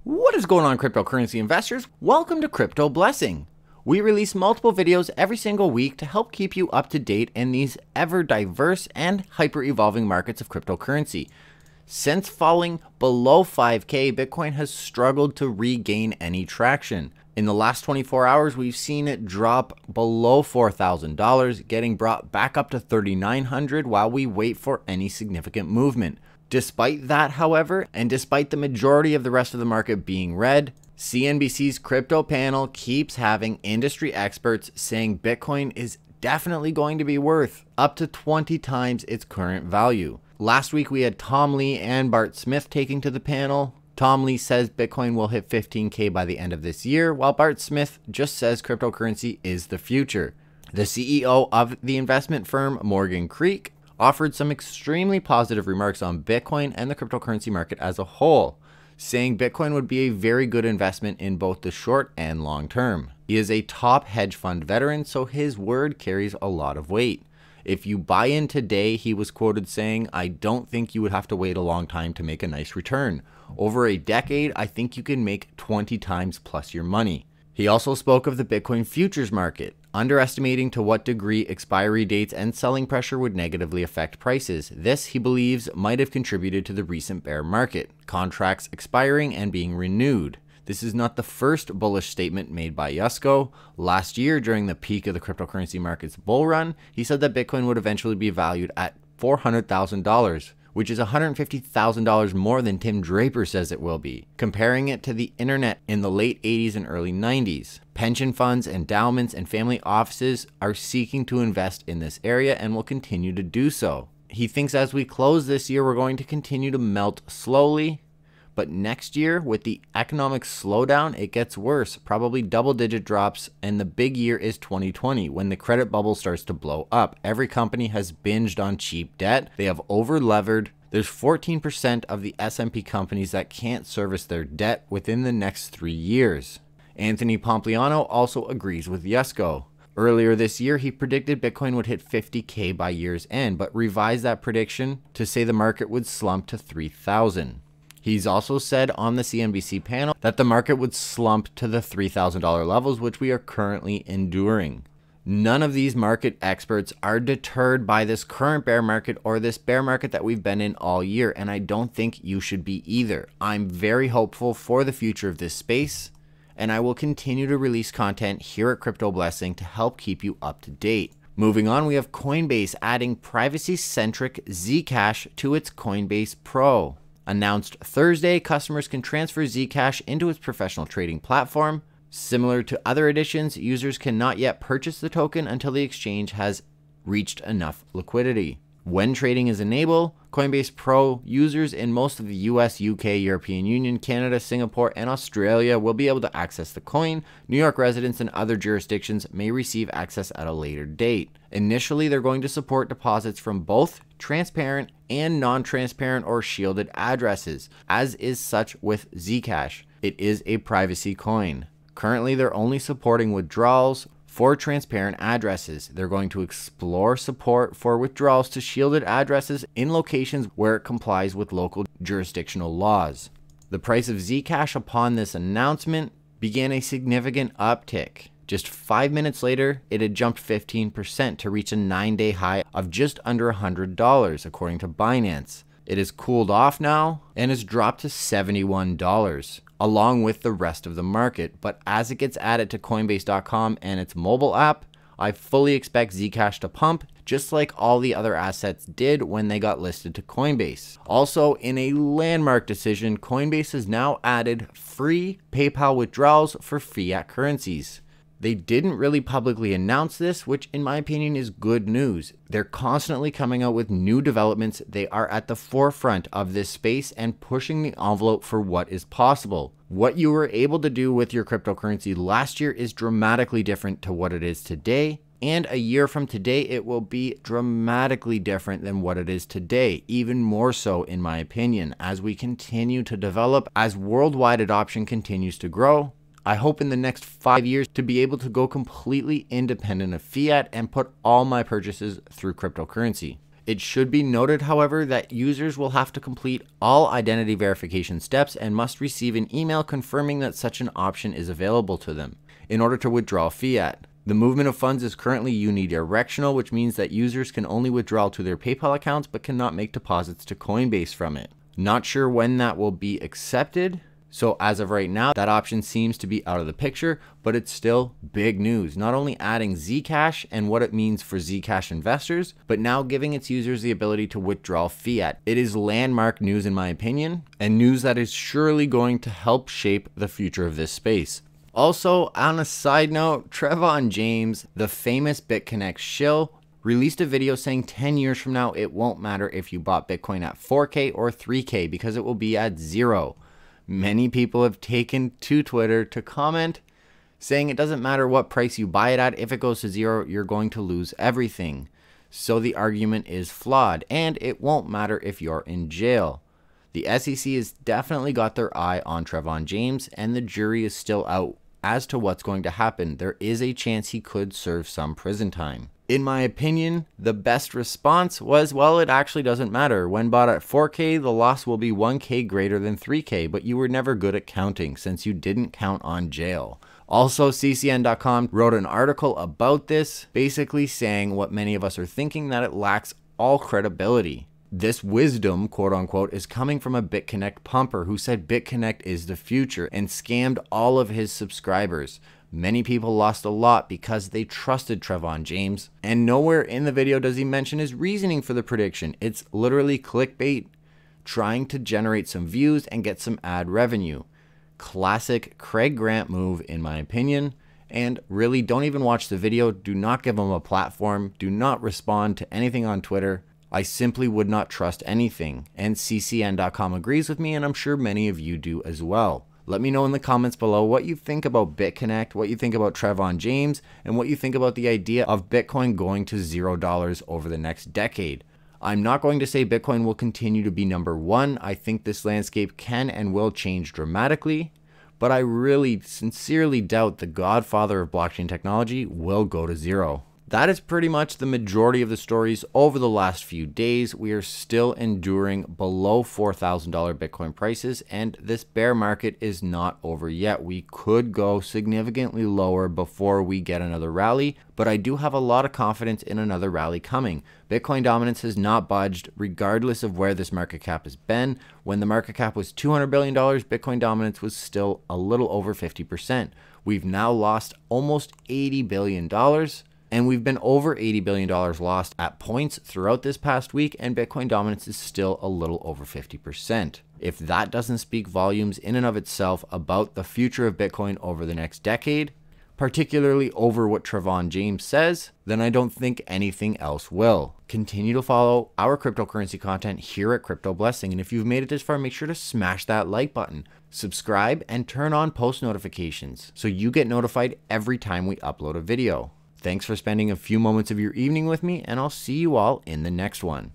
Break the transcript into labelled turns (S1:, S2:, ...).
S1: What is going on, cryptocurrency investors? Welcome to Crypto Blessing. We release multiple videos every single week to help keep you up to date in these ever diverse and hyper evolving markets of cryptocurrency. Since falling below 5K, Bitcoin has struggled to regain any traction. In the last 24 hours, we've seen it drop below $4,000, getting brought back up to $3,900 while we wait for any significant movement. Despite that, however, and despite the majority of the rest of the market being red, CNBC's crypto panel keeps having industry experts saying Bitcoin is definitely going to be worth up to 20 times its current value. Last week, we had Tom Lee and Bart Smith taking to the panel. Tom Lee says Bitcoin will hit 15K by the end of this year, while Bart Smith just says cryptocurrency is the future. The CEO of the investment firm Morgan Creek offered some extremely positive remarks on Bitcoin and the cryptocurrency market as a whole, saying Bitcoin would be a very good investment in both the short and long term. He is a top hedge fund veteran, so his word carries a lot of weight. If you buy in today, he was quoted saying, "I don't think you would have to wait a long time to make a nice return. Over a decade, I think you can make 20 times plus your money." He also spoke of the Bitcoin futures market, underestimating to what degree expiry dates and selling pressure would negatively affect prices. This, he believes, might have contributed to the recent bear market, contracts expiring and being renewed. This is not the first bullish statement made by Yusko. Last year, during the peak of the cryptocurrency market's bull run, he said that Bitcoin would eventually be valued at $400,000, which is $150,000 more than Tim Draper says it will be, comparing it to the internet in the late 80s and early 90s. Pension funds, endowments, and family offices are seeking to invest in this area and will continue to do so. He thinks as we close this year, we're going to continue to melt slowly, but next year, with the economic slowdown, it gets worse, probably double-digit drops, and the big year is 2020, when the credit bubble starts to blow up. Every company has binged on cheap debt. They have over-levered. There's 14% of the S&P companies that can't service their debt within the next 3 years. Anthony Pompliano also agrees with Yusko. Earlier this year, he predicted Bitcoin would hit 50K by year's end, but revised that prediction to say the market would slump to 3,000. He's also said on the CNBC panel that the market would slump to the $3,000 levels, which we are currently enduring. None of these market experts are deterred by this current bear market or this bear market that we've been in all year, and I don't think you should be either. I'm very hopeful for the future of this space, and I will continue to release content here at Crypto Blessing to help keep you up to date. Moving on, we have Coinbase adding privacy-centric ZCash to its Coinbase Pro. Announced Thursday, customers can transfer ZCash into its professional trading platform. Similar to other additions, users cannot yet purchase the token until the exchange has reached enough liquidity. When trading is enabled, Coinbase Pro users in most of the US, UK, European Union, Canada, Singapore, and Australia will be able to access the coin. New York residents and other jurisdictions may receive access at a later date. Initially, they're going to support deposits from both transparent and non-transparent or shielded addresses, as is such with ZCash. It is a privacy coin. Currently, they're only supporting withdrawals for transparent addresses. They're going to explore support for withdrawals to shielded addresses in locations where it complies with local jurisdictional laws. The price of ZCash upon this announcement began a significant uptick. Just 5 minutes later, it had jumped 15% to reach a 9-day high of just under $100, according to Binance. It has cooled off now and has dropped to $71, along with the rest of the market. But as it gets added to Coinbase.com and its mobile app, I fully expect ZCash to pump, just like all the other assets did when they got listed to Coinbase. Also, in a landmark decision, Coinbase has now added free PayPal withdrawals for fiat currencies. They didn't really publicly announce this, which in my opinion is good news. They're constantly coming out with new developments. They are at the forefront of this space and pushing the envelope for what is possible. What you were able to do with your cryptocurrency last year is dramatically different to what it is today. And a year from today, it will be dramatically different than what it is today, even more so in my opinion, as we continue to develop, as worldwide adoption continues to grow. I hope in the next 5 years to be able to go completely independent of fiat and put all my purchases through cryptocurrency. It should be noted, however, that users will have to complete all identity verification steps and must receive an email confirming that such an option is available to them in order to withdraw fiat. The movement of funds is currently unidirectional, which means that users can only withdraw to their PayPal accounts but cannot make deposits to Coinbase from it. Not sure when that will be accepted. So as of right now, that option seems to be out of the picture, but it's still big news. Not only adding ZCash and what it means for ZCash investors, but now giving its users the ability to withdraw fiat. It is landmark news in my opinion, and news that is surely going to help shape the future of this space. Also, on a side note, Trevon James, the famous BitConnect shill, released a video saying 10 years from now, it won't matter if you bought Bitcoin at 4K or 3K because it will be at 0. Many people have taken to Twitter to comment saying it doesn't matter what price you buy it at, if it goes to 0, you're going to lose everything. So the argument is flawed, and it won't matter if you're in jail. The SEC has definitely got their eye on Trevon James, and the jury is still out as to what's going to happen. There is a chance he could serve some prison time. In my opinion, the best response was, well, it actually doesn't matter. When bought at 4K, the loss will be 1K greater than 3K, but you were never good at counting since you didn't count on jail. Also, ccn.com wrote an article about this, basically saying what many of us are thinking, that it lacks all credibility. This wisdom, quote unquote, is coming from a BitConnect pumper who said BitConnect is the future and scammed all of his subscribers. Many people lost a lot because they trusted Trevon James, and nowhere in the video does he mention his reasoning for the prediction. It's literally clickbait, trying to generate some views and get some ad revenue. Classic Craig Grant move in my opinion, and really don't even watch the video. Do not give him a platform. Do not respond to anything on Twitter. I simply would not trust anything, and ccn.com agrees with me, and I'm sure many of you do as well. Let me know in the comments below what you think about BitConnect, what you think about Trevon James, and what you think about the idea of Bitcoin going to $0 over the next decade. I'm not going to say Bitcoin will continue to be number one. I think this landscape can and will change dramatically, but I really sincerely doubt the godfather of blockchain technology will go to 0. That is pretty much the majority of the stories over the last few days. We are still enduring below $4,000 Bitcoin prices, and this bear market is not over yet. We could go significantly lower before we get another rally, but I do have a lot of confidence in another rally coming. Bitcoin dominance has not budged regardless of where this market cap has been. When the market cap was $200 billion, Bitcoin dominance was still a little over 50%. We've now lost almost $80 billion. And we've been over $80 billion lost at points throughout this past week, and Bitcoin dominance is still a little over 50%. If that doesn't speak volumes in and of itself about the future of Bitcoin over the next decade, particularly over what Trevon James says, then I don't think anything else will. Continue to follow our cryptocurrency content here at Crypto Blessing, and if you've made it this far, make sure to smash that like button, subscribe, and turn on post notifications so you get notified every time we upload a video. Thanks for spending a few moments of your evening with me, and I'll see you all in the next one.